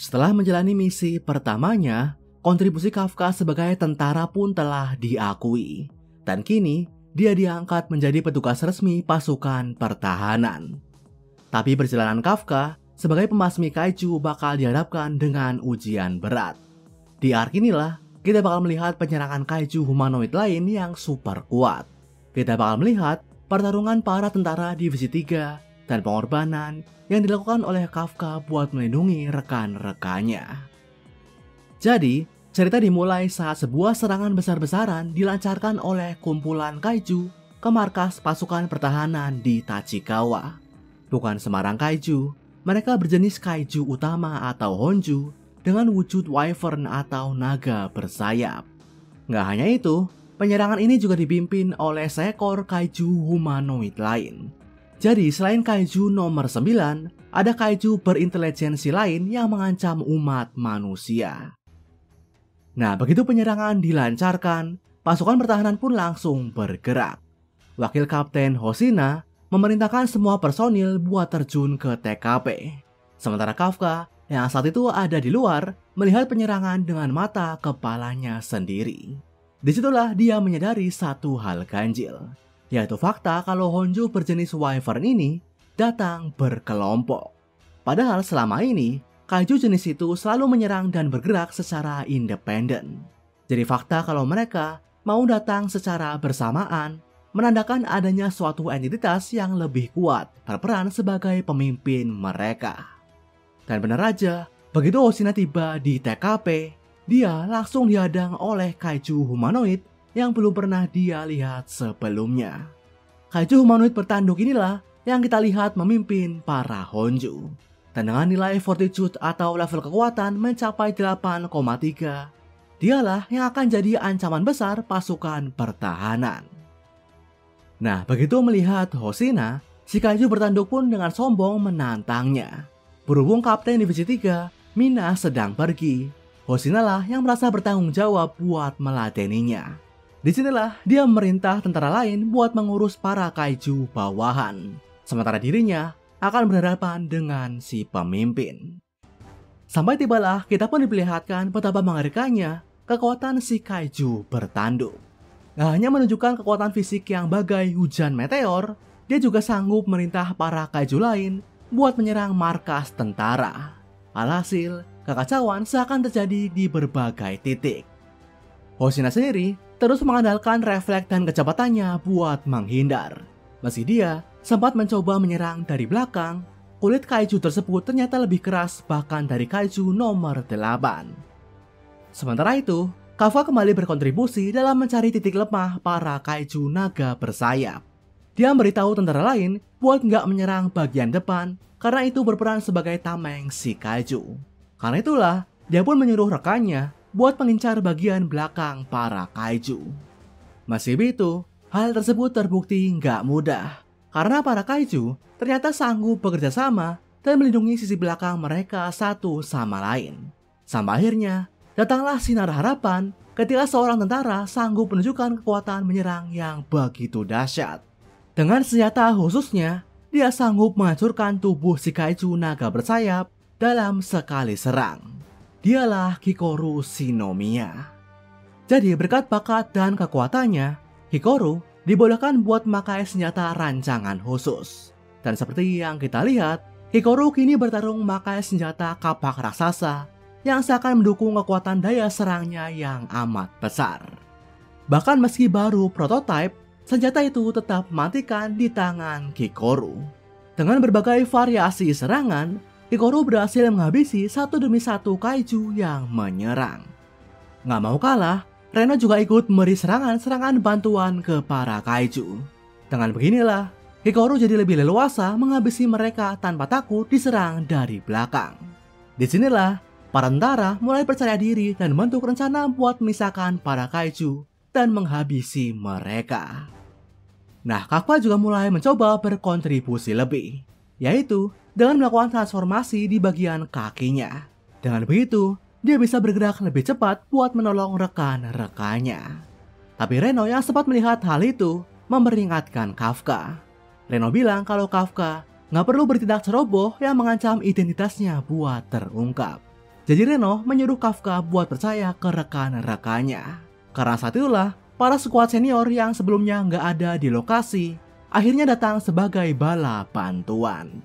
Setelah menjalani misi pertamanya, kontribusi Kafka sebagai tentara pun telah diakui. Dan kini, dia diangkat menjadi petugas resmi pasukan pertahanan. Tapi perjalanan Kafka sebagai pembasmi kaiju bakal dihadapkan dengan ujian berat. Di arc inilah, kita bakal melihat penyerangan kaiju humanoid lain yang super kuat. Kita bakal melihat pertarungan para tentara divisi 3 dan pengorbanan yang dilakukan oleh Kafka buat melindungi rekan-rekannya. Jadi, cerita dimulai saat sebuah serangan besar-besaran dilancarkan oleh kumpulan kaiju ke markas pasukan pertahanan di Tachikawa. Bukan sembarang kaiju, mereka berjenis kaiju utama atau Honju dengan wujud wyvern atau naga bersayap. Nggak hanya itu, penyerangan ini juga dipimpin oleh seekor kaiju humanoid lain. Jadi selain kaiju nomor 9, ada kaiju berintelijensi lain yang mengancam umat manusia. Nah, begitu penyerangan dilancarkan, pasukan pertahanan pun langsung bergerak. Wakil Kapten Hoshina memerintahkan semua personil buat terjun ke TKP. Sementara Kafka yang saat itu ada di luar melihat penyerangan dengan mata kepalanya sendiri. Disitulah dia menyadari satu hal ganjil, yaitu fakta kalau Honju berjenis wyvern ini datang berkelompok. Padahal selama ini, kaiju jenis itu selalu menyerang dan bergerak secara independen. Jadi fakta kalau mereka mau datang secara bersamaan menandakan adanya suatu entitas yang lebih kuat berperan sebagai pemimpin mereka. Dan benar aja, begitu Hoshina tiba di TKP, dia langsung dihadang oleh kaiju humanoid yang belum pernah dia lihat sebelumnya. Kaiju humanoid bertanduk inilah yang kita lihat memimpin para Honju. Dan dengan nilai fortitude atau level kekuatan mencapai 8,3, dialah yang akan jadi ancaman besar pasukan pertahanan. Nah, begitu melihat Hoshina, si kaiju bertanduk pun dengan sombong menantangnya. Berhubung Kapten Divisi 3, Mina sedang pergi, Hoshina lah yang merasa bertanggung jawab buat meladeninya. Disinilah dia memerintah tentara lain buat mengurus para kaiju bawahan. Sementara dirinya akan berhadapan dengan si pemimpin. Sampai tibalah kita pun diperlihatkan betapa mengerikannya kekuatan si kaiju bertanduk. Gak hanya menunjukkan kekuatan fisik yang bagai hujan meteor, dia juga sanggup merintah para kaiju lain buat menyerang markas tentara. Alhasil, kekacauan seakan terjadi di berbagai titik. Hoshina sendiri terus mengandalkan refleks dan kecepatannya buat menghindar. Meski dia sempat mencoba menyerang dari belakang, kulit kaiju tersebut ternyata lebih keras bahkan dari kaiju nomor 8. Sementara itu, Kafka kembali berkontribusi dalam mencari titik lemah para kaiju naga bersayap. Dia memberitahu tentara lain buat nggak menyerang bagian depan karena itu berperan sebagai tameng si kaiju. Karena itulah, dia pun menyuruh rekannya buat mengincar bagian belakang para kaiju. Meski begitu, hal tersebut terbukti nggak mudah. Karena para kaiju ternyata sanggup bekerja sama dan melindungi sisi belakang mereka satu sama lain. Sampai akhirnya, datanglah sinar harapan ketika seorang tentara sanggup menunjukkan kekuatan menyerang yang begitu dahsyat. Dengan senjata khususnya, dia sanggup menghancurkan tubuh si kaiju naga bersayap dalam sekali serang. Dialah Hikaru Shinomiya. Jadi berkat bakat dan kekuatannya, Hikaru dibolehkan buat memakai senjata rancangan khusus. Dan seperti yang kita lihat, Hikaru kini bertarung memakai senjata kapak raksasa yang seakan mendukung kekuatan daya serangnya yang amat besar. Bahkan meski baru prototipe, senjata itu tetap mematikan di tangan Hikaru. Dengan berbagai variasi serangan, Hikaru berhasil menghabisi satu demi satu kaiju yang menyerang. Nggak mau kalah, Reno juga ikut memberi serangan-serangan bantuan ke para kaiju. Dengan beginilah, Hikaru jadi lebih leluasa menghabisi mereka tanpa takut diserang dari belakang. Disinilah, para tentara mulai percaya diri dan membentuk rencana buat memisahkan para kaiju dan menghabisi mereka. Nah, Kafka juga mulai mencoba berkontribusi lebih, yaitu dengan melakukan transformasi di bagian kakinya. Dengan begitu, dia bisa bergerak lebih cepat buat menolong rekan-rekannya. Tapi Reno yang sempat melihat hal itu memperingatkan Kafka. Reno bilang kalau Kafka nggak perlu bertindak ceroboh yang mengancam identitasnya buat terungkap. Jadi Reno menyuruh Kafka buat percaya ke rekan-rekannya. Karena saat itulah para skuad senior yang sebelumnya nggak ada di lokasi akhirnya datang sebagai bala bantuan.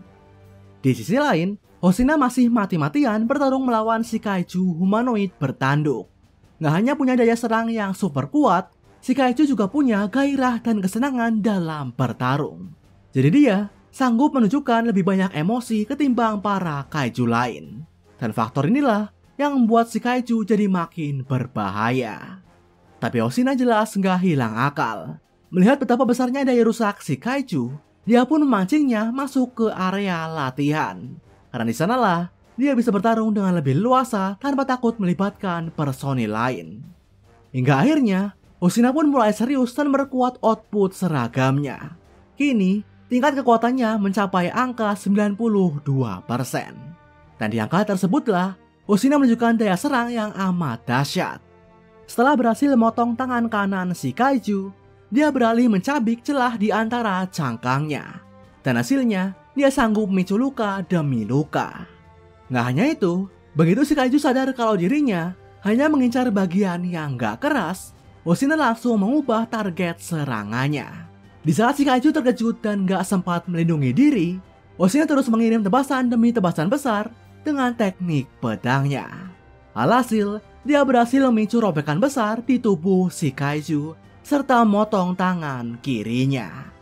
Di sisi lain, Hoshina masih mati-matian bertarung melawan si kaiju humanoid bertanduk. Nggak hanya punya daya serang yang super kuat, si kaiju juga punya gairah dan kesenangan dalam bertarung. Jadi dia sanggup menunjukkan lebih banyak emosi ketimbang para kaiju lain. Dan faktor inilah yang membuat si kaiju jadi makin berbahaya. Tapi Hoshina jelas nggak hilang akal. Melihat betapa besarnya daya rusak si kaiju, dia pun memancingnya masuk ke area latihan. Karena di sanalah dia bisa bertarung dengan lebih luasa tanpa takut melibatkan personil lain. Hingga akhirnya, Hoshina pun mulai serius dan memperkuat output seragamnya. Kini, tingkat kekuatannya mencapai angka 92%. Dan di angka tersebutlah, Hoshina menunjukkan daya serang yang amat dahsyat. Setelah berhasil memotong tangan kanan si kaiju, dia beralih mencabik celah di antara cangkangnya. Dan hasilnya, dia sanggup memicu luka demi luka. Nggak hanya itu, begitu si kaiju sadar kalau dirinya hanya mengincar bagian yang nggak keras, Hoshina langsung mengubah target serangannya. Di saat si kaiju terkejut dan nggak sempat melindungi diri, Hoshina terus mengirim tebasan demi tebasan besar dengan teknik pedangnya. Alhasil, dia berhasil memicu robekan besar di tubuh si kaiju serta motong tangan kirinya.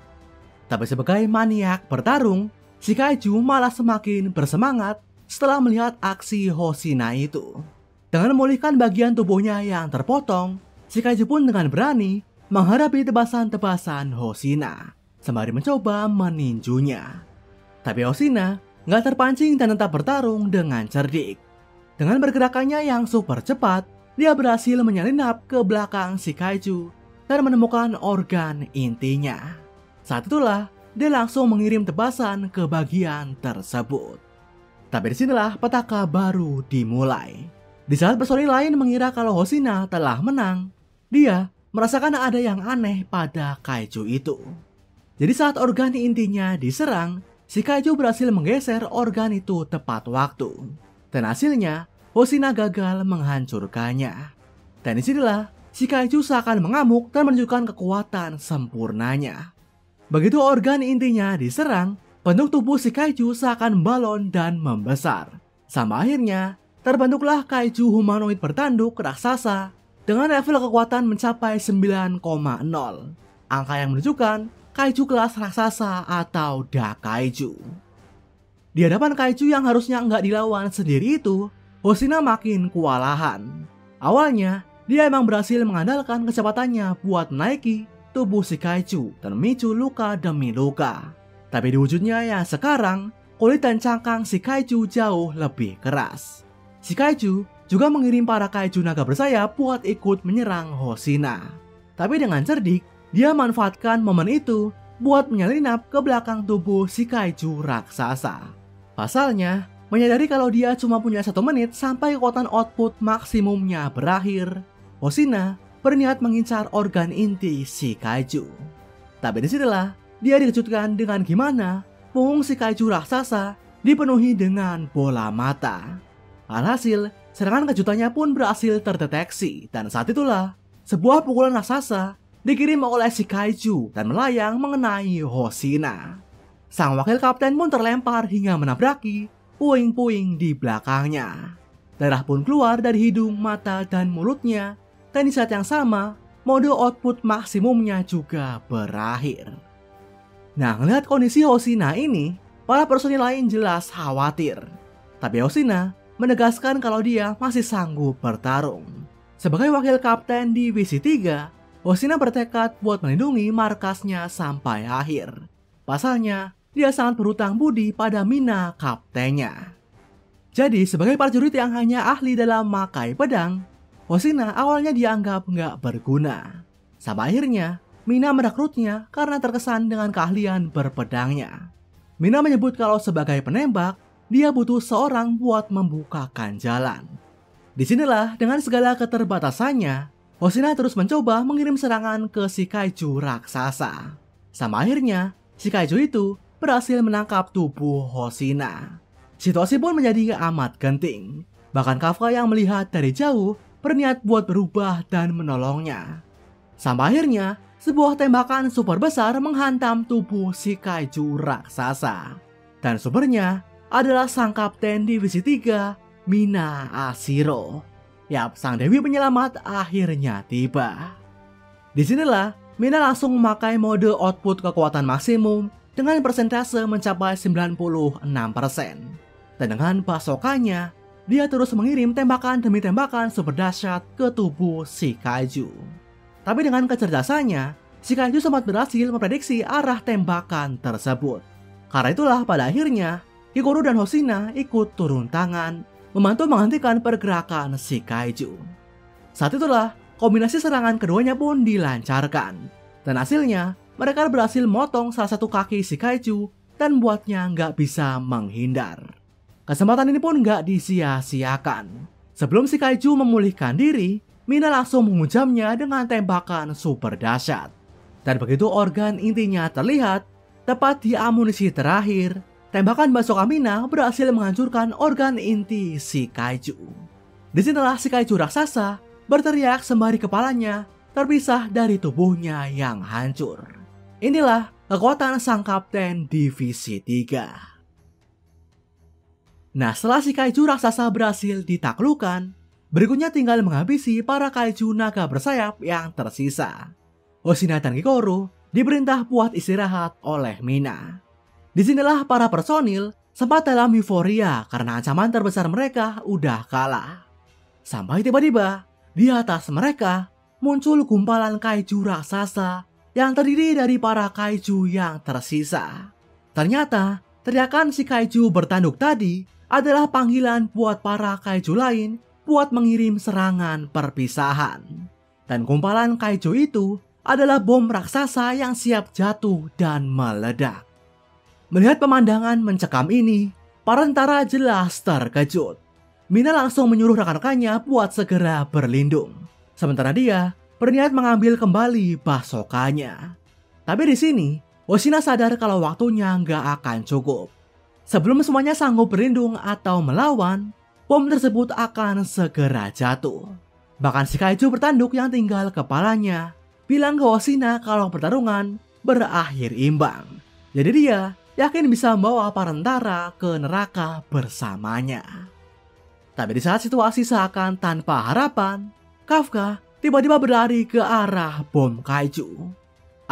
Tapi sebagai maniak bertarung, si kaiju malah semakin bersemangat setelah melihat aksi Hoshina itu. Dengan memulihkan bagian tubuhnya yang terpotong, si kaiju pun dengan berani menghadapi tebasan-tebasan Hoshina sembari mencoba meninjunya. Tapi Hoshina nggak terpancing dan tetap bertarung dengan cerdik. Dengan pergerakannya yang super cepat, dia berhasil menyelinap ke belakang si kaiju dan menemukan organ intinya. Saat itulah dia langsung mengirim tebasan ke bagian tersebut. Tapi disinilah petaka baru dimulai. Di saat personil lain mengira kalau Hoshina telah menang, dia merasakan ada yang aneh pada kaiju itu. Jadi saat organ intinya diserang, si kaiju berhasil menggeser organ itu tepat waktu. Dan hasilnya, Hoshina gagal menghancurkannya. Dan disinilah si kaiju seakan mengamuk dan menunjukkan kekuatan sempurnanya. Begitu organ intinya diserang, bentuk tubuh si kaiju seakan balon dan membesar. Sampai akhirnya, terbentuklah kaiju humanoid bertanduk raksasa dengan level kekuatan mencapai 9,0. Angka yang menunjukkan kaiju kelas raksasa atau Dakaiju. Di hadapan kaiju yang harusnya nggak dilawan sendiri itu, Hoshina makin kewalahan. Awalnya, dia emang berhasil mengandalkan kecepatannya buat menaiki tubuh si kaiju dan memicu luka demi luka. Tapi di wujudnya yang sekarang, kulit dan cangkang si kaiju jauh lebih keras. Si kaiju juga mengirim para kaiju naga bersayap buat ikut menyerang Hoshina. Tapi dengan cerdik, dia manfaatkan momen itu buat menyelinap ke belakang tubuh si kaiju raksasa. Pasalnya, menyadari kalau dia cuma punya 1 menit sampai kekuatan output maksimumnya berakhir, Hoshina berniat mengincar organ inti si kaiju. Tapi disinilah dia dikejutkan dengan gimana punggung si kaiju raksasa dipenuhi dengan bola mata. Alhasil, serangan kejutannya pun berhasil terdeteksi dan saat itulah sebuah pukulan raksasa dikirim oleh si kaiju dan melayang mengenai Hoshina. Sang wakil kapten pun terlempar hingga menabraki puing-puing di belakangnya. Darah pun keluar dari hidung, mata, dan mulutnya. Dan di saat yang sama, mode output maksimumnya juga berakhir. Nah, ngelihat kondisi Hoshina ini, para personil lain jelas khawatir. Tapi Hoshina menegaskan kalau dia masih sanggup bertarung. Sebagai wakil kapten di WC3, Hoshina bertekad buat melindungi markasnya sampai akhir. Pasalnya, dia sangat berhutang budi pada Mina kaptennya. Jadi, sebagai prajurit yang hanya ahli dalam memakai pedang, Hoshina awalnya dianggap nggak berguna. Sampai akhirnya, Mina merekrutnya karena terkesan dengan keahlian berpedangnya. Mina menyebut kalau sebagai penembak, dia butuh seorang buat membukakan jalan. Disinilah dengan segala keterbatasannya, Hoshina terus mencoba mengirim serangan ke si kaiju raksasa. Sampai akhirnya, si kaiju itu berhasil menangkap tubuh Hoshina. Situasi pun menjadi amat genting. Bahkan Kafka yang melihat dari jauh berniat buat berubah dan menolongnya. Sampai akhirnya, sebuah tembakan super besar menghantam tubuh si kaiju raksasa. Dan sumbernya adalah sang kapten divisi 3, Mina Ashiro. Yap, sang dewi penyelamat akhirnya tiba. Disinilah Mina langsung memakai mode output kekuatan maksimum dengan persentase mencapai 96%. Dan dengan pasokannya, dia terus mengirim tembakan demi tembakan super dahsyat ke tubuh si kaiju. Tapi dengan kecerdasannya, si kaiju sempat berhasil memprediksi arah tembakan tersebut. Karena itulah pada akhirnya, Hikaru dan Hoshina ikut turun tangan, membantu menghentikan pergerakan si kaiju. Saat itulah, kombinasi serangan keduanya pun dilancarkan. Dan hasilnya, mereka berhasil memotong salah satu kaki si kaiju dan buatnya nggak bisa menghindar. Kesempatan ini pun nggak disia-siakan. Sebelum si kaiju memulihkan diri, Mina langsung menghujamnya dengan tembakan super dahsyat. Dan begitu organ intinya terlihat, tepat di amunisi terakhir, tembakan bazooka Mina berhasil menghancurkan organ inti si kaiju. Disinilah si kaiju raksasa berteriak sembari kepalanya terpisah dari tubuhnya yang hancur. Inilah kekuatan sang kapten divisi 3. Nah, setelah si kaiju raksasa berhasil ditaklukkan, berikutnya tinggal menghabisi para kaiju naga bersayap yang tersisa. Hoshina dan Hikaru diperintah buat istirahat oleh Mina. Disinilah para personil sempat dalam euforia karena ancaman terbesar mereka udah kalah. Sampai tiba-tiba, di atas mereka muncul gumpalan kaiju raksasa yang terdiri dari para kaiju yang tersisa. Ternyata, teriakan si kaiju bertanduk tadi adalah panggilan buat para kaiju lain buat mengirim serangan perpisahan. Dan gumpalan kaiju itu adalah bom raksasa yang siap jatuh dan meledak. Melihat pemandangan mencekam ini, para tentara jelas terkejut. Mina langsung menyuruh rekan-rekannya buat segera berlindung. Sementara dia berniat mengambil kembali bazooka-nya. Tapi di sini, Hoshina sadar kalau waktunya nggak akan cukup. Sebelum semuanya sanggup berlindung atau melawan, bom tersebut akan segera jatuh. Bahkan si kaiju bertanduk yang tinggal kepalanya bilang ke Hoshina kalau pertarungan berakhir imbang. Jadi dia yakin bisa membawa para tentara ke neraka bersamanya. Tapi di saat situasi seakan tanpa harapan, Kafka tiba-tiba berlari ke arah bom kaiju.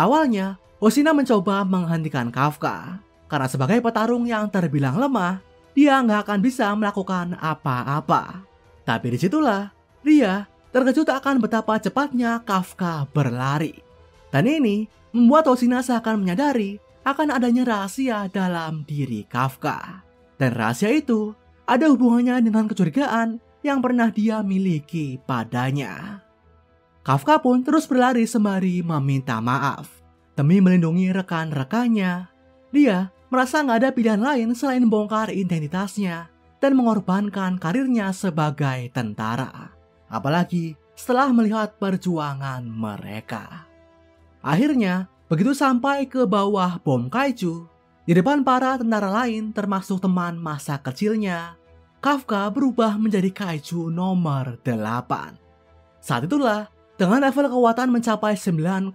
Awalnya, Hoshina mencoba menghentikan Kafka. Karena sebagai petarung yang terbilang lemah, dia nggak akan bisa melakukan apa-apa. Tapi disitulah, dia terkejut akan betapa cepatnya Kafka berlari. Dan ini membuat Hoshina seakan menyadari akan adanya rahasia dalam diri Kafka. Dan rahasia itu ada hubungannya dengan kecurigaan yang pernah dia miliki padanya. Kafka pun terus berlari sembari meminta maaf. Demi melindungi rekan-rekannya, dia merasa nggak ada pilihan lain selain bongkar identitasnya dan mengorbankan karirnya sebagai tentara. Apalagi setelah melihat perjuangan mereka. Akhirnya, begitu sampai ke bawah bom kaiju, di depan para tentara lain termasuk teman masa kecilnya, Kafka berubah menjadi kaiju nomor 8. Saat itulah, dengan level kekuatan mencapai 9,8,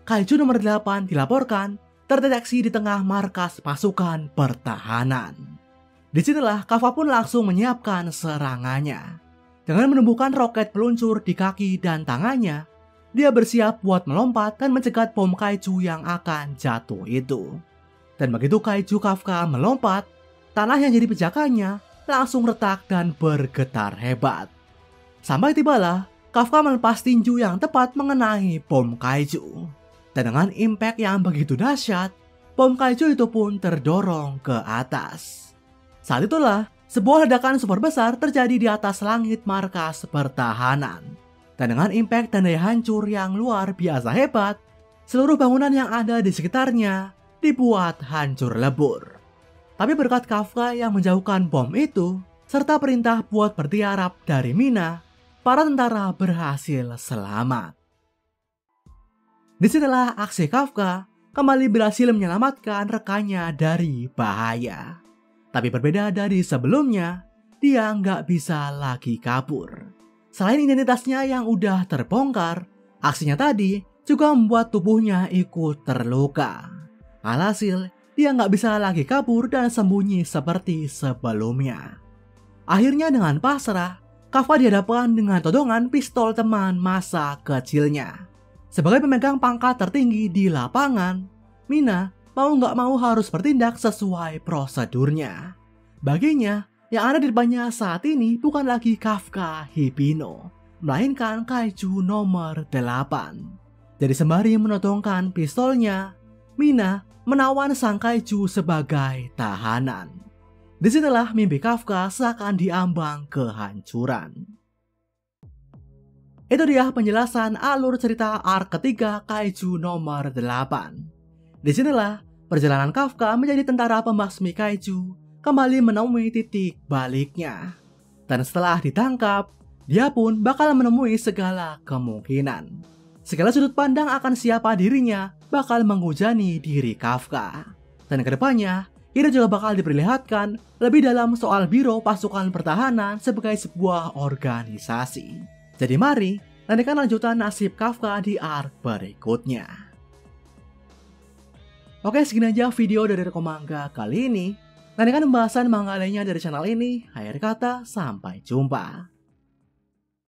kaiju nomor 8 dilaporkan terdeteksi di tengah markas pasukan pertahanan. Disinilah Kafka pun langsung menyiapkan serangannya. Dengan menumbuhkan roket peluncur di kaki dan tangannya, dia bersiap buat melompat dan mencegat bom kaiju yang akan jatuh itu. Dan begitu kaiju Kafka melompat, tanah yang jadi pijakannya langsung retak dan bergetar hebat. Sampai tibalah Kafka melepas tinju yang tepat mengenai bom kaiju. Dan dengan impact yang begitu dahsyat, bom kaiju itu pun terdorong ke atas. Saat itulah, sebuah ledakan super besar terjadi di atas langit markas pertahanan. Dan dengan impact dan daya hancur yang luar biasa hebat, seluruh bangunan yang ada di sekitarnya dibuat hancur lebur. Tapi berkat Kafka yang menjauhkan bom itu, serta perintah buat bertiarap dari Mina, para tentara berhasil selamat. Disinilah aksi Kafka kembali berhasil menyelamatkan rekannya dari bahaya. Tapi berbeda dari sebelumnya, dia nggak bisa lagi kabur. Selain identitasnya yang udah terbongkar, aksinya tadi juga membuat tubuhnya ikut terluka. Alhasil, dia nggak bisa lagi kabur dan sembunyi seperti sebelumnya. Akhirnya dengan pasrah, Kafka dihadapkan dengan todongan pistol teman masa kecilnya. Sebagai pemegang pangkat tertinggi di lapangan, Mina mau nggak mau harus bertindak sesuai prosedurnya. Baginya, yang ada di depannya saat ini bukan lagi Kafka Hibino, melainkan kaiju nomor 8. Jadi sembari menodongkan pistolnya, Mina menawan sang kaiju sebagai tahanan. Disinilah mimpi Kafka seakan diambang kehancuran. Itu dia penjelasan alur cerita arc ketiga kaiju nomor 8. Disinilah perjalanan Kafka menjadi tentara pembasmi kaiju kembali menemui titik baliknya. Dan setelah ditangkap, dia pun bakal menemui segala kemungkinan. Segala sudut pandang akan siapa dirinya bakal menghujani diri Kafka. Dan kedepannya, kita juga bakal diperlihatkan lebih dalam soal Biro Pasukan Pertahanan sebagai sebuah organisasi. Jadi mari, nantikan lanjutan nasib Kafka di arc berikutnya. Oke, segini aja video dari Reko Manga kali ini. Nantikan pembahasan manga lainnya dari channel ini. Akhir kata, sampai jumpa.